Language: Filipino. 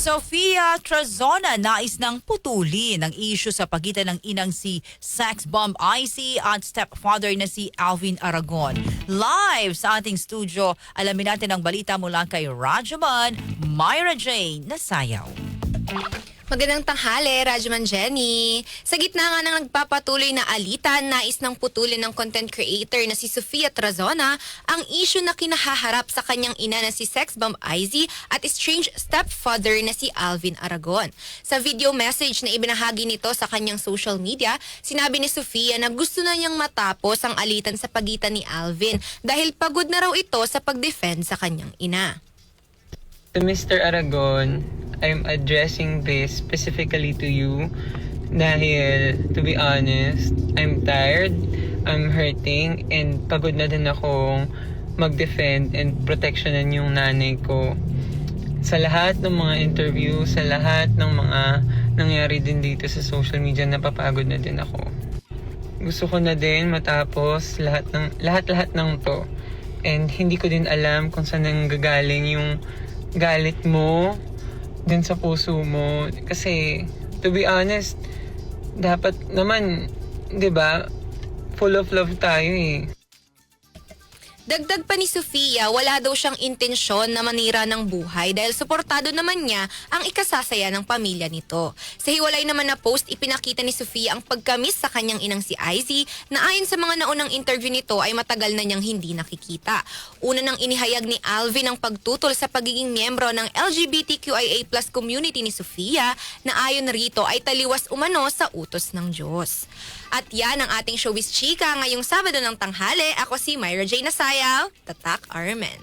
Sofia Trazona nais ng putulin ang issue sa pagitan ng inang si sex bomb Icy at stepfather na si Alvin Aragon. Live sa ating studio, alamin natin ang balita mula kay Rajaman Myra Jane Nasayaw. Magandang tanghali, Rajaman Jenny. Sa gitna nga ng nagpapatuloy na alitan, nais ng putulin ng content creator na si Sofia Trazona ang issue na kinahaharap sa kanyang ina na si sex bomb Izzy at estranged stepfather na si Alvin Aragon. Sa video message na ibinahagi nito sa kanyang social media, sinabi ni Sofia na gusto na niyang matapos ang alitan sa pagitan ni Alvin dahil pagod na raw ito sa pag-defend sa kanyang ina. To Mr. Aragon, I'm addressing this specifically to you dahil, to be honest, I'm tired, I'm hurting, and pagod na din akong mag-defend and protectionan yung nanay ko. Sa lahat ng mga interview, sa lahat ng mga nangyari din dito sa social media, napapagod na din ako. Gusto ko na din matapos lahat ng to. And hindi ko din alam kung saan nanggagaling yung galit mo din sa puso mo. Kasi, to be honest, dapat naman, 'di ba, full of love tayo eh. Dagdag pa ni Sofia, wala daw siyang intensyon na manira ng buhay dahil suportado naman niya ang ikasasaya ng pamilya nito. Sa hiwalay naman na post, ipinakita ni Sofia ang pagkamis sa kanyang inang si Izzy na ayon sa mga naunang interview nito ay matagal na niyang hindi nakikita. Una nang inihayag ni Alvin ang pagtutol sa pagiging miyembro ng LGBTQIA+ community ni Sofia na ayon rito ay taliwas umano sa utos ng Diyos. At yan ang ating showbiz chika ngayong Sabado ng tanghali. Ako si Myra Jane Nasayaw, Tatak Armen.